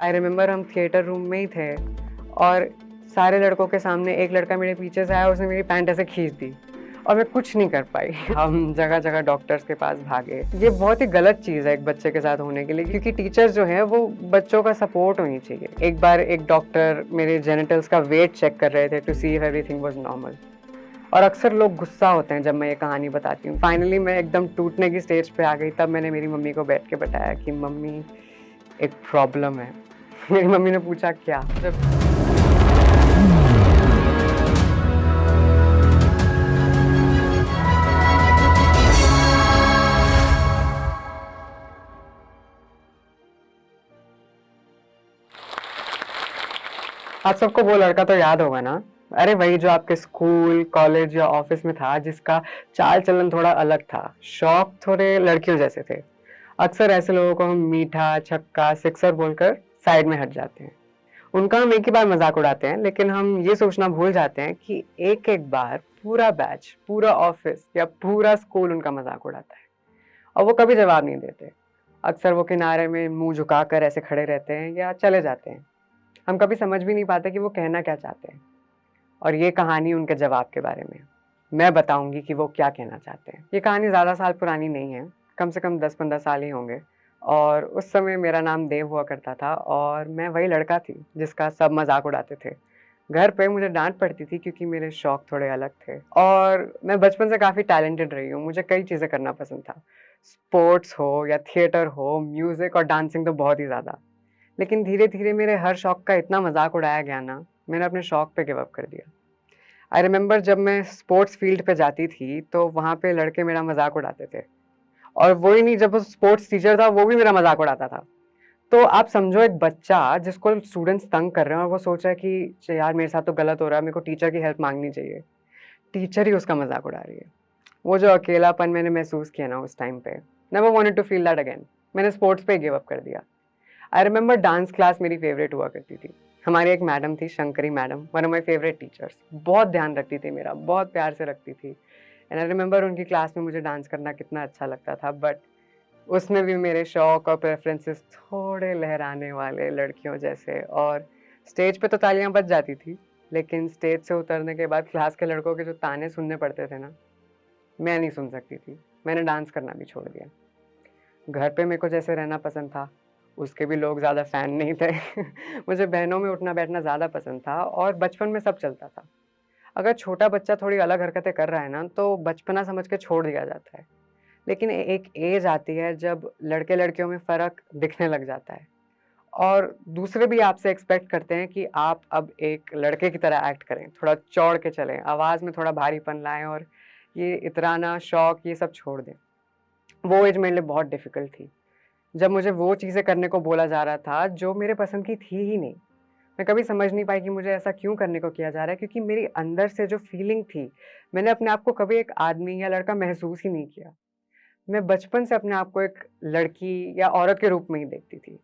I remember हम theatre room में ही थे और सारे लड़कों के सामने एक लड़का मेरे पीछे से आया, उसने मेरी पैंट ऐसे खींच दी और मैं कुछ नहीं कर पाई। हम जगह-जगह डॉक्टर्स के पास भागे। ये बहुत ही गलत चीज़ है एक बच्चे के साथ होने के लिए, क्योंकि टीचर्स जो हैं वो बच्चों का सपोर्ट होनी चाहिए। एक बार एक डॉक्टर मेरे जेनिटल्स का वेट चेक कर रहे थे to see if everything was normal. और अक्सर लोग गुस्सा होते हैं जब मैं ये कहानी बताती हूँ। फाइनली मैं एकदम टूटने की स्टेज पे आ गई, तब मैंने मेरी मम्मी को बैठ के बताया कि मम्मी, एक प्रॉब्लम है। मेरी मम्मी ने पूछा क्या? जब आप सबको वो लड़का तो याद होगा ना? अरे वही जो आपके स्कूल, कॉलेज या ऑफिस में था, जिसका चाल-चलन थोड़ा अलग था, शौक थोड़े लड़कियों जैसे थे। अक्सर ऐसे लोगों को हम मीठा, छक्का, सिक्सर बोलकर साइड में हट जाते हैं। उनका हम एक ही बार मज़ाक उड़ाते हैं, लेकिन हम ये सोचना भूल जाते हैं कि एक-एक बार पूरा बैच, पूरा ऑफिस या पूरा स्कूल उनका मज़ाक उड़ाता है और वो कभी जवाब नहीं देते। अक्सर वो किनारे में मुँह झुकाकर ऐसे खड़े रहते हैं या चले जाते हैं। हम कभी समझ भी नहीं पाते कि वो कहना क्या चाहते हैं। और ये कहानी उनके जवाब के बारे में। मैं बताऊँगी कि वो क्या कहना चाहते हैं। ये कहानी ज़्यादा साल पुरानी नहीं है, कम से कम 10-15 साल ही होंगे और उस समय मेरा नाम देव हुआ करता था और मैं वही लड़का थी जिसका सब मज़ाक उड़ाते थे। घर पे मुझे डाँट पड़ती थी क्योंकि मेरे शौक थोड़े अलग थे और मैं बचपन से काफ़ी टैलेंटेड रही हूँ, मुझे कई चीज़ें करना पसंद था। स्पोर्ट्स हो या थिएटर हो, म्यूज़िक और डांसिंग तो बहुत ही ज़्यादा। लेकिन धीरे-धीरे मेरे हर शौक का इतना मज़ाक उड़ाया गया ना, मैंने अपने शौक पे गिव अप कर दिया। आई रिमेंबर जब मैं स्पोर्ट्स फील्ड पे जाती थी, तो वहाँ पे लड़के मेरा मज़ाक उड़ाते थे और वो ही नहीं, जब वो स्पोर्ट्स टीचर था, वो भी मेरा मज़ाक उड़ाता था। तो आप समझो एक बच्चा जिसको स्टूडेंट्स तंग कर रहे हैं और वो सोच रहा है कि च यार मेरे साथ तो गलत हो रहा है, मेरे को टीचर की हेल्प माँगनी चाहिए। टीचर ही उसका मज़ाक उड़ा रही है। वो जो अकेलापन मैंने महसूस किया ना उस टाइम पे, never wanted to feel that again. मैंने स्पोर्ट्स पे ही गिव अप कर दिया। आई रिमेंबर डांस क्लास मेरी फेवरेट हुआ करती थी। हमारी एक मैडम थी, Shankari madam, one of my favourite teachers. बहुत ध्यान रखती थी मेरा, बहुत प्यार से रखती थी। एंड आई रिमेंबर उनकी क्लास में मुझे डांस करना कितना अच्छा लगता था, बट उसमें भी मेरे शौक और प्रेफ़रेंसेस थोड़े लहराने वाले लड़कियों जैसे। और स्टेज पे तो तालियाँ बज जाती थी, लेकिन स्टेज से उतरने के बाद क्लास के लड़कों के जो ताने सुनने पड़ते थे ना, मैं नहीं सुन सकती थी। मैंने डांस करना भी छोड़ दिया। घर पे मेरे को जैसे रहना पसंद था, उसके भी लोग ज़्यादा फ़ैन नहीं थे। मुझे बहनों में उठना-बैठना ज़्यादा पसंद था और बचपन में सब चलता था। अगर छोटा बच्चा थोड़ी अलग हरकतें कर रहा है ना, तो बचपना समझ के छोड़ दिया जाता है। लेकिन एक एज आती है जब लड़के-लड़कियों में फ़र्क दिखने लग जाता है और दूसरे भी आपसे एक्सपेक्ट करते हैं कि आप अब एक लड़के की तरह एक्ट करें, थोड़ा चौड़ के चलें, आवाज़ में थोड़ा भारीपन लाएँ और ये इतराना, शौक ये सब छोड़ दें। वो एज मेरे लिए बहुत डिफ़िकल्ट थी। जब मुझे वो चीज़ें करने को बोला जा रहा था, जो मेरे पसंद की थी ही नहीं। मैं कभी समझ नहीं पाई कि मुझे ऐसा क्यों करने को किया जा रहा है, क्योंकि मेरी अंदर से जो फीलिंग थी, मैंने अपने आप को कभी एक आदमी या लड़का महसूस ही नहीं किया। मैं बचपन से अपने आप को एक लड़की या औरत के रूप में ही देखती थी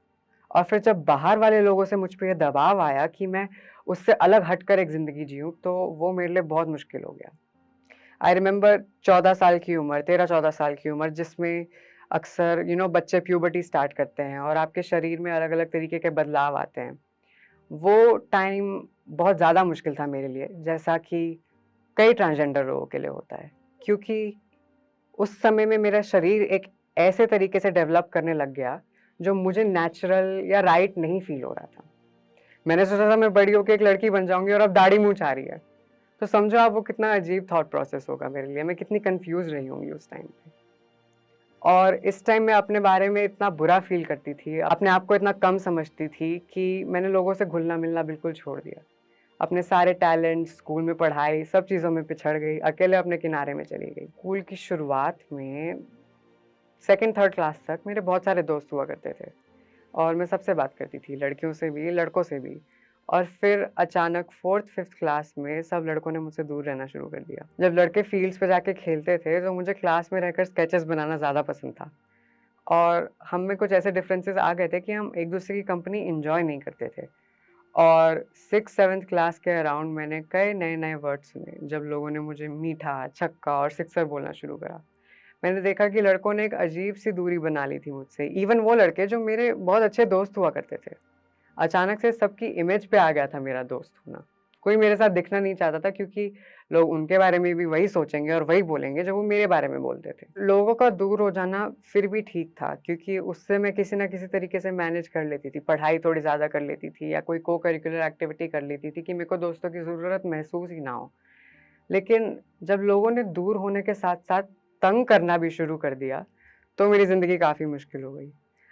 और फिर जब बाहर वाले लोगों से मुझ पे ये दबाव आया कि मैं उससे अलग हटकर एक ज़िंदगी जिऊँ, तो वो मेरे लिए बहुत मुश्किल हो गया। आई रिमेंबर 14 साल की उम्र, 13-14 साल की उम्र, जिसमें अक्सर बच्चे प्यूबर्टी स्टार्ट करते हैं और आपके शरीर में अलग-अलग तरीके के बदलाव आते हैं। वो टाइम बहुत ज़्यादा मुश्किल था मेरे लिए, जैसा कि कई ट्रांसजेंडर लोगों के लिए होता है। क्योंकि उस समय में मेरा शरीर एक ऐसे तरीके से डेवलप करने लग गया, जो मुझे नेचुरल या राइट नहीं फ़ील हो रहा था। मैंने सोचा था मैं बड़ी होके एक लड़की बन जाऊँगी और अब दाढ़ी मूंछ आ रही है। तो समझो आप वो कितना अजीब थॉट प्रोसेस होगा मेरे लिए, मैं कितनी कन्फ्यूज़ रही होंगी उस टाइम पे। और इस टाइम मैं अपने बारे में इतना बुरा फ़ील करती थी, अपने आप को इतना कम समझती थी कि मैंने लोगों से घुलना-मिलना बिल्कुल छोड़ दिया। अपने सारे टैलेंट, स्कूल में पढ़ाई, सब चीज़ों में पिछड़ गई, अकेले अपने किनारे में चली गई। स्कूल की शुरुआत में 2nd-3rd क्लास तक मेरे बहुत सारे दोस्त हुआ करते थे और मैं सबसे बात करती थी, लड़कियों से भी, लड़कों से भी। और फिर अचानक 4th-5th क्लास में सब लड़कों ने मुझसे दूर रहना शुरू कर दिया। जब लड़के फील्ड्स पे जाके खेलते थे, तो मुझे क्लास में रहकर स्केचेस बनाना ज़्यादा पसंद था और हम में कुछ ऐसे डिफरेंसेस आ गए थे कि हम एक-दूसरे की कंपनी एन्जॉय नहीं करते थे। और 6th-7th क्लास के अराउंड मैंने कई नए-नए वर्ड सुने, जब लोगों ने मुझे मीठा, छक्का और सिक्सर बोलना शुरू करा। मैंने देखा कि लड़कों ने एक अजीब-सी दूरी बना ली थी मुझसे, इवन वो लड़के जो मेरे बहुत अच्छे दोस्त हुआ करते थे। अचानक से सबकी इमेज पे आ गया था मेरा दोस्त होना। कोई मेरे साथ दिखना नहीं चाहता था क्योंकि लोग उनके बारे में भी वही सोचेंगे और वही बोलेंगे जो वो मेरे बारे में बोलते थे। लोगों का दूर हो जाना फिर भी ठीक था क्योंकि उससे मैं किसी न किसी तरीके से मैनेज कर लेती थी। पढ़ाई थोड़ी ज़्यादा कर लेती थी या कोई को-करिकुलर एक्टिविटी कर लेती थी कि मेरे को दोस्तों की ज़रूरत महसूस ही ना हो। लेकिन जब लोगों ने दूर होने के साथ-साथ तंग करना भी शुरू कर दिया, तो मेरी ज़िंदगी काफ़ी मुश्किल हो गई।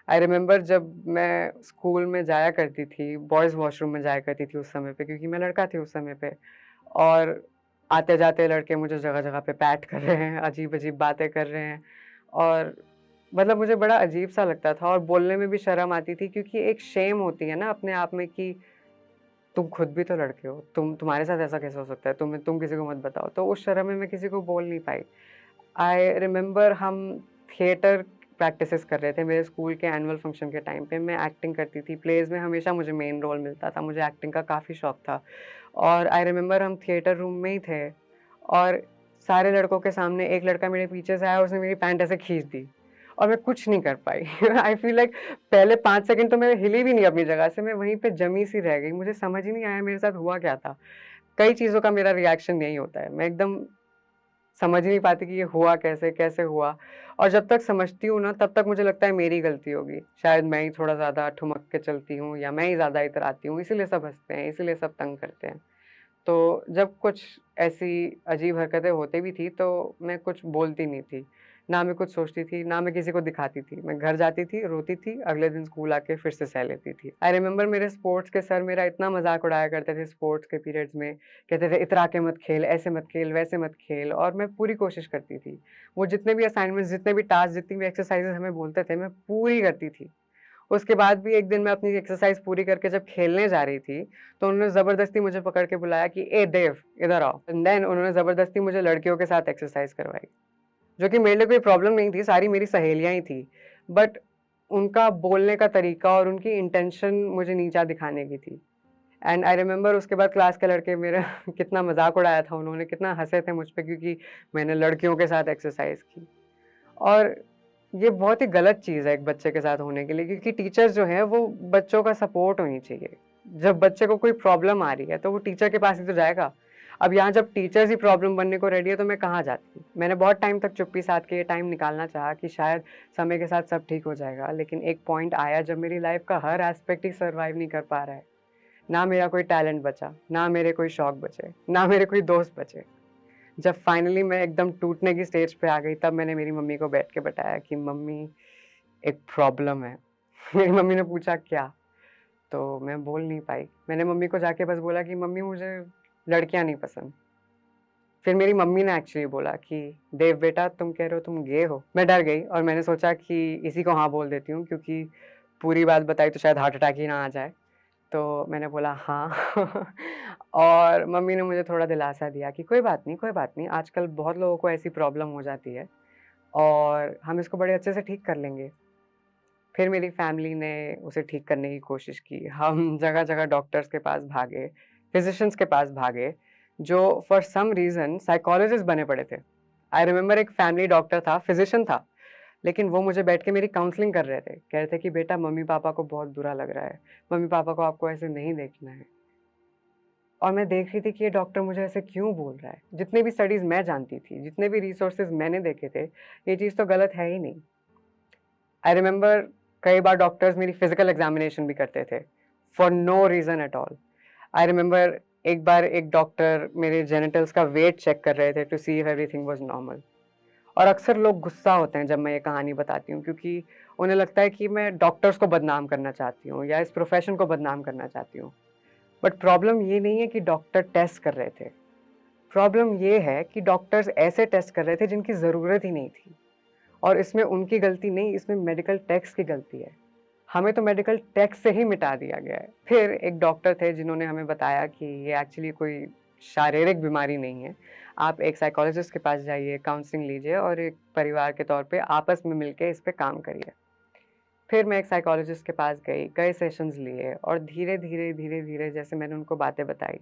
आई रिमेंबर जब मैं स्कूल में जाया करती थी, बॉयज़ वॉशरूम में जाया करती थी उस समय पे क्योंकि मैं लड़का थी उस समय पे और आते-जाते लड़के मुझे जगह-जगह पे पैट कर रहे हैं, अजीब-अजीब बातें कर रहे हैं और मतलब मुझे बड़ा अजीब-सा लगता था और बोलने में भी शर्म आती थी क्योंकि एक शेम होती है ना अपने आप में कि तुम खुद भी तो लड़के हो, तुम्हारे साथ ऐसा कैसे हो सकता है? तुम किसी को मत बताओ। तो उस शर्म में मैं किसी को बोल नहीं पाई। आई रिमेंबर हम थिएटर प्रैक्टिसेस कर रहे थे मेरे स्कूल के एनुअल फंक्शन के टाइम पे। मैं एक्टिंग करती थी, प्लेज़ में हमेशा मुझे मेन रोल मिलता था, मुझे एक्टिंग का काफ़ी शौक था। और आई रिमेंबर हम थिएटर रूम में ही थे और सारे लड़कों के सामने एक लड़का मेरे पीछे से आया, उसने मेरी पैंट ऐसे खींच दी और मैं कुछ नहीं कर पाई। आई फ़ील लाइक पहले 5 सेकंड तो मैं हिली भी नहीं अपनी जगह से, मैं वहीं पे जमी सी रह गई। मुझे समझ ही नहीं आया मेरे साथ हुआ क्या था? कई चीज़ों का मेरा रिएक्शन यही होता है। मैं एकदम समझ ही नहीं पाती कि ये हुआ कैसे, कैसे हुआ? और जब तक समझती हूँ ना तब तक मुझे लगता है मेरी गलती होगी। शायद मैं ही थोड़ा ज़्यादा ठुमक के चलती हूँ या मैं ही ज़्यादा इतराती हूँ, इसीलिए सब हँसते हैं, इसीलिए सब तंग करते हैं। तो जब कुछ ऐसी अजीब हरकतें होती भी थी तो मैं कुछ बोलती नहीं थी। ना मैं कुछ सोचती थी, ना मैं किसी को दिखाती थी। मैं घर जाती थी, रोती थी, अगले दिन स्कूल आके फिर से सह लेती थी। आई रिमेंबर मेरे स्पोर्ट्स के सर मेरा इतना मज़ाक उड़ाया करते थे स्पोर्ट्स के पीरियड्स में। कहते थे इतरा के मत खेल, ऐसे मत खेल, वैसे मत खेल और मैं पूरी कोशिश करती थी। वो जितने भी असाइनमेंट्स, जितने भी टास्क, जितनी भी एक्सरसाइज़ेज़ हमें बोलते थे, मैं पूरी करती थी। उसके बाद भी एक दिन मैं अपनी एक्सरसाइज़ पूरी करके जब खेलने जा रही थी, तो उन्होंने ज़बरदस्ती मुझे पकड़ के बुलाया कि, "ए देव, इधर आओ।" एंड देन उन्होंने ज़बरदस्ती मुझे लड़कियों के साथ एक्सरसाइज़ करवाई, जो कि मेरे लिए कोई प्रॉब्लम नहीं थी, सारी मेरी सहेलियाँ ही थी। बट उनका बोलने का तरीका और उनकी इंटेंशन मुझे नीचा दिखाने की थी। एंड आई रिमेंबर उसके बाद क्लास के लड़के मेरा कितना मज़ाक उड़ाया था उन्होंने, कितना हँसे थे मुझ पे क्योंकि मैंने लड़कियों के साथ एक्सरसाइज़ की। और ये बहुत ही गलत चीज़ है एक बच्चे के साथ होने के लिए क्योंकि टीचर्स जो हैं वो बच्चों का सपोर्ट होनी चाहिए। जब बच्चे को कोई प्रॉब्लम आ रही है तो वो टीचर के पास ही तो जाएगा। अब यहाँ जब टीचर्स ही प्रॉब्लम बनने को रेडी है तो मैं कहाँ जाती? मैंने बहुत टाइम तक चुप्पी साध के ये टाइम निकालना चाहा कि शायद समय के साथ सब ठीक हो जाएगा। लेकिन एक पॉइंट आया जब मेरी लाइफ़ का हर एस्पेक्ट ही सर्वाइव नहीं कर पा रहा है। ना मेरा कोई टैलेंट बचा, ना मेरे कोई शौक बचे, ना मेरे कोई दोस्त बचे। जब फाइनली मैं एकदम टूटने की स्टेज पे आ गई तब मैंने मेरी मम्मी को बैठ के बताया कि मम्मी एक प्रॉब्लम है। मेरी मम्मी ने पूछा क्या? तो मैं बोल नहीं पाई। मैंने मम्मी को जाके बस बोला कि मम्मी मुझे लड़कियाँ नहीं पसंद। फिर मेरी मम्मी ने एक्चुअली बोला कि देव बेटा तुम कह रहे हो तुम गे हो? मैं डर गई और मैंने सोचा कि इसी को हाँ बोल देती हूँ क्योंकि पूरी बात बताई तो शायद हार्ट अटैक ही ना आ जाए। तो मैंने बोला हाँ और मम्मी ने मुझे थोड़ा दिलासा दिया कि कोई बात नहीं, आजकल बहुत लोगों को ऐसी प्रॉब्लम हो जाती है और हम इसको बड़े अच्छे से ठीक कर लेंगे। फिर मेरी फैमिली ने उसे ठीक करने की कोशिश की। हम जगह-जगह डॉक्टर्स के पास भागे, फिज़िशियंस के पास भागे, जो फॉर सम रीज़न साइकोलॉजिस्ट बने पड़े थे। आई रिमेंबर एक फैमिली डॉक्टर था, फिज़िशियन था, लेकिन वो मुझे बैठ के मेरी काउंसलिंग कर रहे थे। कह रहे थे कि बेटा मम्मी-पापा को बहुत बुरा लग रहा है, मम्मी-पापा को आपको ऐसे नहीं देखना है। और मैं देख रही थी कि ये डॉक्टर मुझे ऐसे क्यों बोल रहा है? जितने भी स्टडीज़ मैं जानती थी, जितने भी रिसोर्सेज़ मैंने देखे थे, ये चीज़ तो गलत है ही नहीं। आई रिमेंबर कई बार डॉक्टर्स मेरी फिज़िकल एग्ज़ामिनेशन भी करते थे, for no reason at all. I remember एक बार एक डॉक्टर मेरे जेनिटल्स का वेट चेक कर रहे थे to see if everything was normal. और अक्सर लोग गुस्सा होते हैं जब मैं ये कहानी बताती हूँ क्योंकि उन्हें लगता है कि मैं डॉक्टर्स को बदनाम करना चाहती हूँ या इस प्रोफ़ेशन को बदनाम करना चाहती हूँ। बट प्रॉब्लम ये नहीं है कि डॉक्टर टेस्ट कर रहे थे। प्रॉब्लम ये है कि डॉक्टर्स ऐसे टेस्ट कर रहे थे जिनकी ज़रूरत ही नहीं थी और इसमें उनकी गलती नहीं, इसमें मेडिकल टेक्स्ट की गलती है। हमें तो मेडिकल टेक्स्ट से ही मिटा दिया गया है। फिर एक डॉक्टर थे जिन्होंने हमें बताया कि ये एक्चुअली कोई शारीरिक बीमारी नहीं है। आप एक साइकोलॉजिस्ट के पास जाइए, काउंसलिंग लीजिए और एक परिवार के तौर पे आपस में मिलके इस पे काम करिए। फिर मैं एक साइकोलॉजिस्ट के पास गई, कई सेशंस लिए और धीरे-धीरे, धीरे-धीरे जैसे मैंने उनको बातें बताई,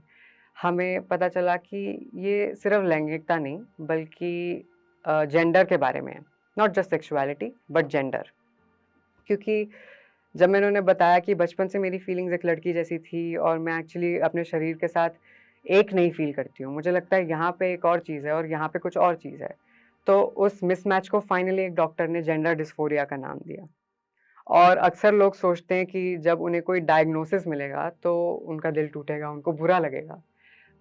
हमें पता चला कि ये सिर्फ़ लैंगिकता नहीं बल्कि जेंडर के बारे में है। Not just sexuality but gender. क्योंकि जब मैंने उन्हें बताया कि बचपन से मेरी फीलिंग्स एक लड़की जैसी थी और मैं एक्चुअली अपने शरीर के साथ एक नहीं फ़ील करती हूँ। मुझे लगता है यहाँ पे एक और चीज़ है और यहाँ पे कुछ और चीज़ है। तो उस मिसमैच को फाइनली एक डॉक्टर ने जेंडर डिस्फोरिया का नाम दिया। और अक्सर लोग सोचते हैं कि जब उन्हें कोई डायग्नोसिस मिलेगा तो उनका दिल टूटेगा, उनको बुरा लगेगा।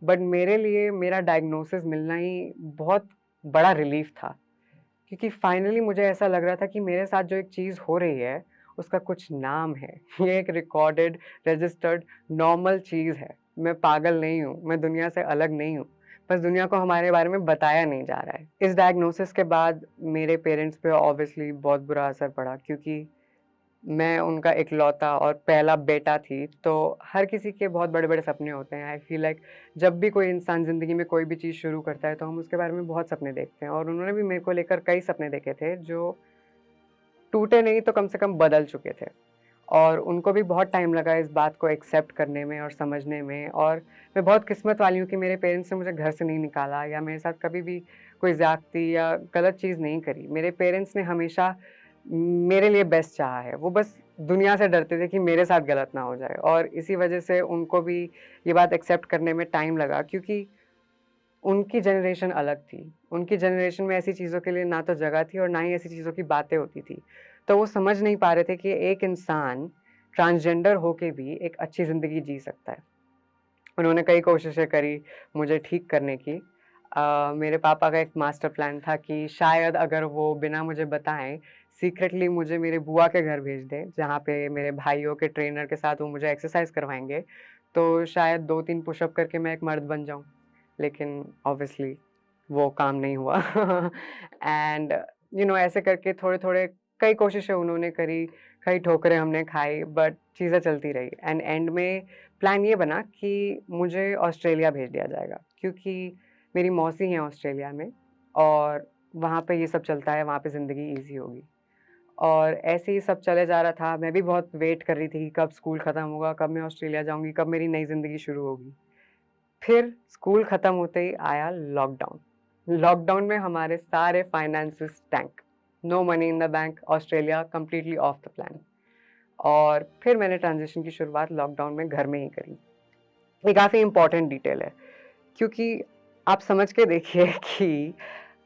बट मेरे लिए मेरा डायग्नोसिस मिलना ही बहुत बड़ा रिलीफ़ था। क्योंकि फाइनली मुझे ऐसा लग रहा था कि मेरे साथ जो एक चीज़ हो रही है, उसका कुछ नाम है। ये एक रिकॉर्डेड, रजिस्टर्ड, नॉर्मल चीज़ है। मैं पागल नहीं हूँ, मैं दुनिया से अलग नहीं हूँ। बस दुनिया को हमारे बारे में बताया नहीं जा रहा है। इस डायग्नोसिस के बाद मेरे पेरेंट्स पे ऑब्वियसली बहुत बुरा असर पड़ा क्योंकि मैं उनका इकलौता और पहला बेटा थी, तो हर किसी के बहुत बड़े-बड़े सपने होते हैं। आई फ़ील लाइक जब भी कोई इंसान ज़िंदगी में कोई भी चीज़ शुरू करता है, तो हम उसके बारे में बहुत सपने देखते हैं और उन्होंने भी मेरे को लेकर कई सपने देखे थे, जो टूटे नहीं तो कम से कम बदल चुके थे। और उनको भी बहुत टाइम लगा इस बात को एक्सेप्ट करने में और समझने में और मैं बहुत किस्मत वाली हूँ कि मेरे पेरेंट्स ने मुझे घर से नहीं निकाला या मेरे साथ कभी भी कोई ज़्यादती या गलत चीज़ नहीं करी। मेरे पेरेंट्स ने हमेशा मेरे लिए बेस्ट चाहा है। वो बस दुनिया से डरते थे कि मेरे साथ गलत ना हो जाए और इसी वज़ह से उनको भी ये बात एक्सेप्ट करने में टाइम लगा क्योंकि उनकी जनरेशन अलग थी। उनकी जनरेशन में ऐसी चीज़ों के लिए ना तो जगह थी और ना ही ऐसी चीज़ों की बातें होती थी। तो वो समझ नहीं पा रहे थे कि एक इंसान ट्रांसजेंडर होके भी एक अच्छी ज़िंदगी जी सकता है। उन्होंने कई कोशिशें करी मुझे ठीक करने की। मेरे पापा का एक मास्टर प्लान था कि शायद अगर वो बिना मुझे बताएँ सीक्रेटली मुझे मेरे बुआ के घर भेज दें, जहाँ पे मेरे भाइयों के ट्रेनर के साथ वो मुझे एक्सरसाइज़ करवाएँगे, तो शायद 2-3 पुशअप करके मैं एक मर्द बन जाऊँ। लेकिन ऑब्वियसली वो काम नहीं हुआ एंड ऐसे करके थोड़े-थोड़े कई कोशिशें उन्होंने करी, कई ठोकरें हमने खाई बट चीज़ें चलती रही एंड एंड में प्लान ये बना कि मुझे ऑस्ट्रेलिया भेज दिया जाएगा क्योंकि मेरी मौसी हैं ऑस्ट्रेलिया में और वहाँ पे ये सब चलता है, वहाँ पे ज़िंदगी ईज़ी होगी। और ऐसे ही सब चले जा रहा था, मैं भी बहुत वेट कर रही थी कि कब स्कूल खत्म होगा, कब मैं ऑस्ट्रेलिया जाऊँगी, कब मेरी नई ज़िंदगी शुरू होगी। फिर स्कूल खत्म होते ही आया लॉकडाउन। लॉकडाउन में हमारे सारे finances tank. No money in the bank, Australia completely off the plan. और फिर मैंने ट्रांज़िशन की शुरुआत लॉकडाउन में घर में ही करी। ये काफ़ी इम्पोर्टेंट डिटेल है क्योंकि आप समझ के देखिए कि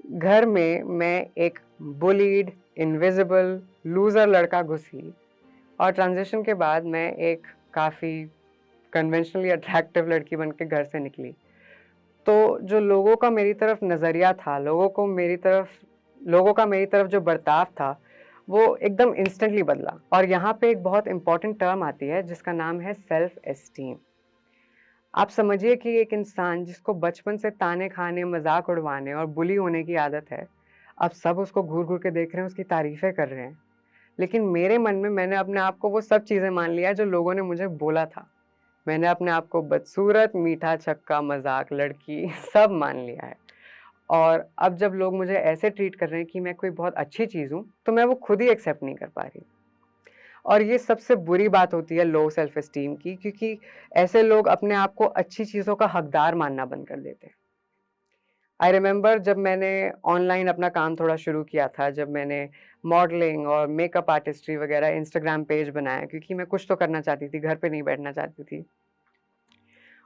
घर में मैं एक बुलीड, इनविजिबल, लूज़र लड़का घुसी और ट्रांज़िशन के बाद मैं एक काफ़ी कन्वेंशनली अट्रैक्टिव लड़की बन के घर से निकली। तो जो लोगों का मेरी तरफ नज़रिया था, लोगों का मेरी तरफ जो बर्ताव था, वो एकदम इंस्टेंटली बदला और यहाँ पे एक बहुत इम्पोर्टेंट टर्म आती है जिसका नाम है सेल्फ एस्टीम। आप समझिए कि एक इंसान जिसको बचपन से ताने खाने, मज़ाक उड़वाने और बुली होने की आदत है, अब सब उसको घूर-घूर के देख रहे हैं, उसकी तारीफ़ें कर रहे हैं। लेकिन मेरे मन में मैंने अपने आप को वो सब चीज़ें मान लिया जो लोगों ने मुझे बोला था। मैंने अपने आप को बदसूरत, मीठा, छक्का, मज़ाक, लड़की सब मान लिया है। और अब जब लोग मुझे ऐसे ट्रीट कर रहे हैं कि मैं कोई बहुत अच्छी चीज़ हूँ, तो मैं वो खुद ही एक्सेप्ट नहीं कर पा रही। और ये सबसे बुरी बात होती है लो सेल्फ एस्टीम की क्योंकि ऐसे लोग अपने आप को अच्छी चीज़ों का हकदार मानना बंद कर देते हैं। आई रिमेंबर जब मैंने ऑनलाइन अपना काम थोड़ा शुरू किया था, जब मैंने मॉडलिंग और मेकअप आर्टिस्ट्री वगैरह इंस्टाग्राम पेज बनाया क्योंकि मैं कुछ तो करना चाहती थी, घर पे नहीं बैठना चाहती थी।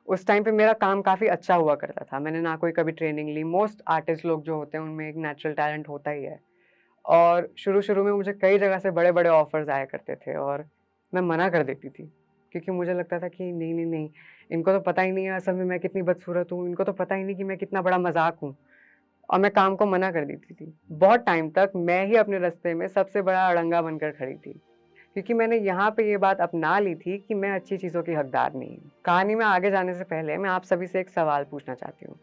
उस टाइम पे मेरा काम काफ़ी अच्छा हुआ करता था। मैंने ना कोई कभी ट्रेनिंग ली, मोस्ट आर्टिस्ट लोग जो होते हैं उनमें एक नेचुरल टैलेंट होता ही है। और शुरू-शुरू में मुझे कई जगह से बड़े-बड़े ऑफ़र्स आया करते थे और मैं मना कर देती थी, क्योंकि मुझे लगता था कि नहीं, नहीं, नहीं, इनको तो पता ही नहीं है असल में मैं कितनी बदसूरत हूँ, इनको तो पता ही नहीं कि मैं कितना बड़ा मज़ाक हूँ और मैं काम को मना कर देती थी। बहुत टाइम तक मैं ही अपने रास्ते में सबसे बड़ा अड़ंगा बनकर खड़ी थी, क्योंकि मैंने यहाँ पे ये बात अपना ली थी कि मैं अच्छी चीज़ों की हकदार नहीं हूँ। कहानी में आगे जाने से पहले मैं आप सभी से एक सवाल पूछना चाहती हूँ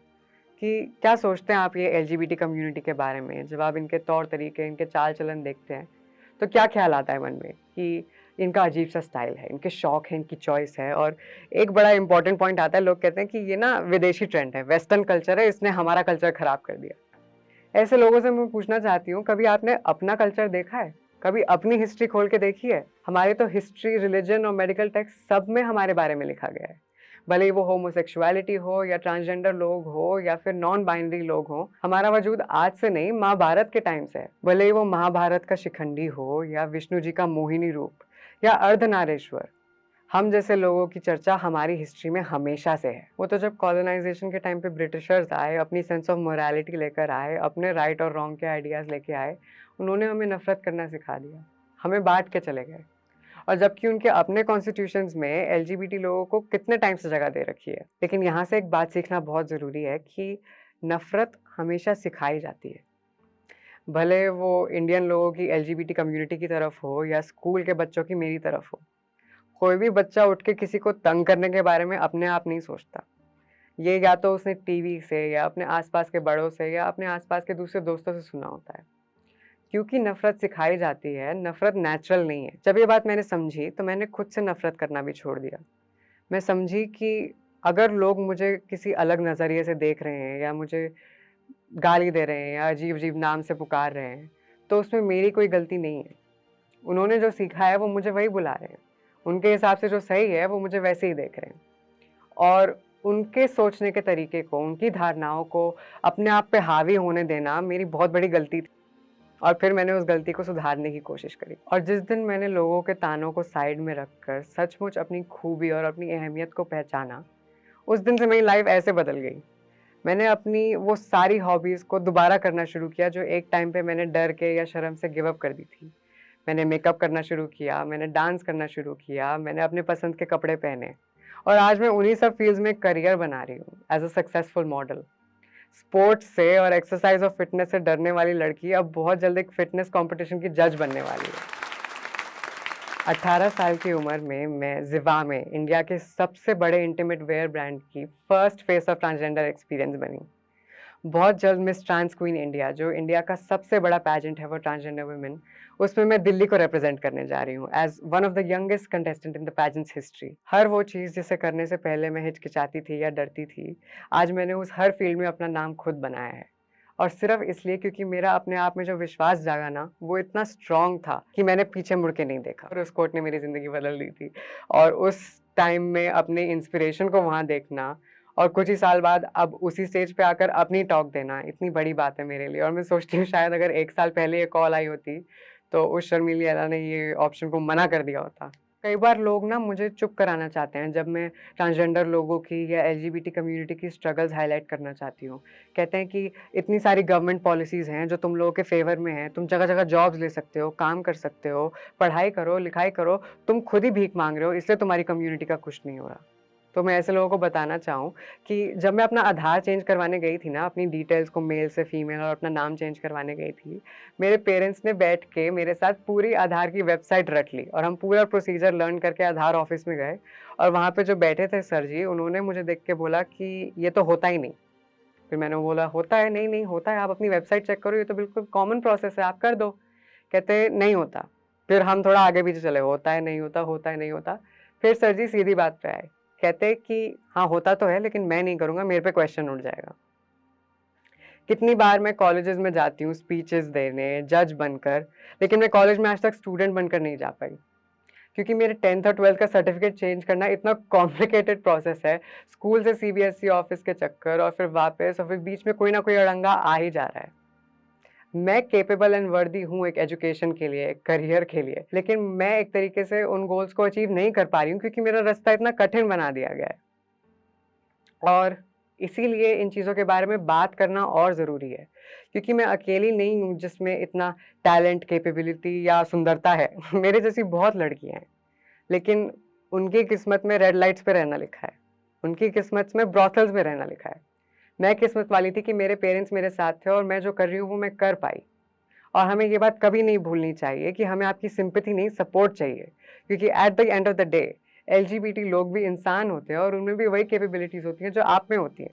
कि क्या सोचते हैं आप ये एलजीबीटी कम्युनिटी के बारे में? जब आप इनके तौर-तरीके, इनके चाल-चलन देखते हैं, तो क्या ख़्याल आता है मन में कि इनका अजीब-सा स्टाइल है, इनके शौक हैं, इनकी चॉइस है और एक बड़ा इम्पोर्टेंट पॉइंट आता है, लोग कहते हैं कि ये ना विदेशी ट्रेंड है, वेस्टर्न कल्चर है, इसने हमारा कल्चर ख़राब कर दिया। ऐसे लोगों से मैं पूछना चाहती हूँ, कभी आपने अपना कल्चर देखा है? कभी अपनी हिस्ट्री खोल के देखी है? हमारे तो हिस्ट्री, रिलिजन और मेडिकल टेक्स्ट सब में हमारे बारे में लिखा गया है। भले ही वो होमोसेक्सुअलिटी हो या ट्रांसजेंडर लोग हो या फिर नॉन बाइनरी लोग हो, हमारा वजूद आज से नहीं महाभारत के टाइम से है। भले ही वो महाभारत का शिखंडी हो या विष्णु जी का मोहिनी रूप या अर्धनारीश्वर, हम जैसे लोगों की चर्चा हमारी हिस्ट्री में हमेशा से है। वो तो जब कॉलोनाइजेशन के टाइम पे ब्रिटिशर्स आए, अपनी सेंस ऑफ मोरालिटी लेकर आए, अपने राइट और रॉन्ग के आइडियाज़ लेके आए, उन्होंने हमें नफ़रत करना सिखा दिया, हमें बाँट के चले गए। और जबकि उनके अपने कॉन्स्टिट्यूशंस में एलजीबीटी लोगों को कितने टाइम से जगह दे रखी है। लेकिन यहाँ से एक बात सीखना बहुत ज़रूरी है कि नफ़रत हमेशा सिखाई जाती है। भले वो इंडियन लोगों की एलजीबीटी कम्युनिटी की तरफ हो या स्कूल के बच्चों की मेरी तरफ हो। कोई भी बच्चा उठ के किसी को तंग करने के बारे में अपने आप नहीं सोचता। ये या तो उसने टीवी से या अपने आसपास के बड़ों से या अपने आसपास के दूसरे दोस्तों से सुना होता है। क्योंकि नफ़रत सिखाई जाती है, नफ़रत नेचुरल नहीं है। जब ये बात मैंने समझी तो मैंने खुद से नफ़रत करना भी छोड़ दिया। मैं समझी कि अगर लोग मुझे किसी अलग नज़रिए से देख रहे हैं या मुझे गाली दे रहे हैं या अजीब-अजीब नाम से पुकार रहे हैं, तो उसमें मेरी कोई गलती नहीं है। उन्होंने जो सीखा है वो मुझे वही बुला रहे हैं। उनके हिसाब से जो सही है वो मुझे वैसे ही देख रहे हैं। और उनके सोचने के तरीके को, उनकी धारणाओं को अपने आप पे हावी होने देना मेरी बहुत बड़ी गलती थी। और फिर मैंने उस गलती को सुधारने की कोशिश करी। और जिस दिन मैंने लोगों के तानों को साइड में रखकर सचमुच अपनी खूबी और अपनी अहमियत को पहचाना, उस दिन से मेरी लाइफ ऐसे बदल गई। मैंने अपनी वो सारी हॉबीज़ को दोबारा करना शुरू किया जो एक टाइम पे मैंने डर के या शर्म से गिव अप कर दी थी। मैंने मेकअप करना शुरू किया, मैंने डांस करना शुरू किया, मैंने अपने पसंद के कपड़े पहने और आज मैं उन्हीं सब फ़ील्ड्स में करियर बना रही हूँ as a successful model. Sports से और एक्सरसाइज और फिटनेस से डरने वाली लड़की अब बहुत जल्द एक फिटनेस कंपटीशन की जज बनने वाली है। 18 साल की उम्र में मैं ज़िवामे, इंडिया के सबसे बड़े इंटीमेट वेयर ब्रांड की first face of transgender experience बनी। बहुत जल्द मिस ट्रांस क्वीन इंडिया, जो इंडिया का सबसे बड़ा पैजेंट है फॉर ट्रांसजेंडर वुमेन, उसमें मैं दिल्ली को रिप्रेजेंट करने जा रही हूँ as one of the youngest contestant in the pageants history. हर वो चीज़ जिसे करने से पहले मैं हिचकिचाती थी या डरती थी, आज मैंने उस हर फील्ड में अपना नाम खुद बनाया है। और सिर्फ इसलिए क्योंकि मेरा अपने आप में जो विश्वास जागा ना, वो इतना स्ट्रॉन्ग था कि मैंने पीछे मुड़ के नहीं देखा। और उस कोट ने मेरी ज़िंदगी बदल दी थी। और उस टाइम में अपने इंस्पिरेशन को वहाँ देखना और कुछ ही साल बाद अब उसी स्टेज पे आकर अपनी टॉक देना इतनी बड़ी बात है मेरे लिए। और मैं सोचती हूँ शायद अगर 1 साल पहले ये कॉल आई होती, तो उस शर्मीली अला ने ये ऑप्शन को मना कर दिया होता। कई बार लोग ना मुझे चुप कराना चाहते हैं जब मैं ट्रांसजेंडर लोगों की या एलजीबीटी कम्युनिटी की स्ट्रगल्स हाईलाइट करना चाहती हूँ। कहते हैं कि इतनी सारी गवर्नमेंट पॉलिसीज़ हैं जो तुम लोगों के फ़ेवर में हैं, तुम जगह-जगह जॉब्स ले सकते हो, काम कर सकते हो, पढ़ाई करो, लिखाई करो, तुम खुद ही भीख माँग रहे हो इसलिए तुम्हारी कम्युनिटी का कुछ नहीं हो रहा। तो मैं ऐसे लोगों को बताना चाहूँ कि जब मैं अपना आधार चेंज करवाने गई थी ना, अपनी डिटेल्स को मेल से फीमेल और अपना नाम चेंज करवाने गई थी, मेरे पेरेंट्स ने बैठ के मेरे साथ पूरी आधार की वेबसाइट रट ली और हम पूरा प्रोसीजर लर्न करके आधार ऑफिस में गए। और वहाँ पे जो बैठे थे सर जी, उन्होंने मुझे देख के बोला कि ये तो होता ही नहीं। फिर मैंने बोला होता है? नहीं, नहीं होता है, आप अपनी वेबसाइट चेक करो, ये तो बिल्कुल कॉमन प्रोसेस है, आप कर दो। कहते नहीं होता। फिर हम थोड़ा आगे पीछे चले, होता है, नहीं होता, होता है, नहीं होता। फिर सर जी सीधी बात पे आए। कहते कि हाँ, होता तो है लेकिन मैं नहीं करूँगा, मेरे पे क्वेश्चन उठ जाएगा। कितनी बार मैं कॉलेजेस में जाती हूँ स्पीचेस देने, जज बनकर, लेकिन मैं कॉलेज में आज तक स्टूडेंट बनकर नहीं जा पाई। क्योंकि मेरे 10th और 12th का सर्टिफिकेट चेंज करना इतना कॉम्प्लिकेटेड प्रोसेस है, स्कूल से सीबीएसई ऑफिस के चक्कर और फिर वापस और फिर बीच में कोई ना कोई अड़ंगा आ ही जा रहा है। मैं कैपेबल एंड वर्दी हूँ एक एजुकेशन के लिए, एक करियर के लिए, लेकिन मैं एक तरीके से उन गोल्स को अचीव नहीं कर पा रही हूँ क्योंकि मेरा रास्ता इतना कठिन बना दिया गया है। और इसीलिए इन चीज़ों के बारे में बात करना और ज़रूरी है, क्योंकि मैं अकेली नहीं हूँ जिसमें इतना टैलेंट, कैपेबिलिटी या सुंदरता है। मेरे जैसी बहुत लड़कियाँ हैं, लेकिन उनकी किस्मत में रेड लाइट्स पे रहना लिखा है, उनकी किस्मत में ब्रॉथल्स में रहना लिखा है। मैं किस्मत वाली थी कि मेरे पेरेंट्स मेरे साथ थे और मैं जो कर रही हूँ वो मैं कर पाई। और हमें ये बात कभी नहीं भूलनी चाहिए कि हमें आपकी सिंपैथी नहीं, सपोर्ट चाहिए, क्योंकि at the end of the day LGBT लोग भी इंसान होते हैं और उनमें भी वही कैपेबिलिटीज़ होती हैं जो आप में होती हैं।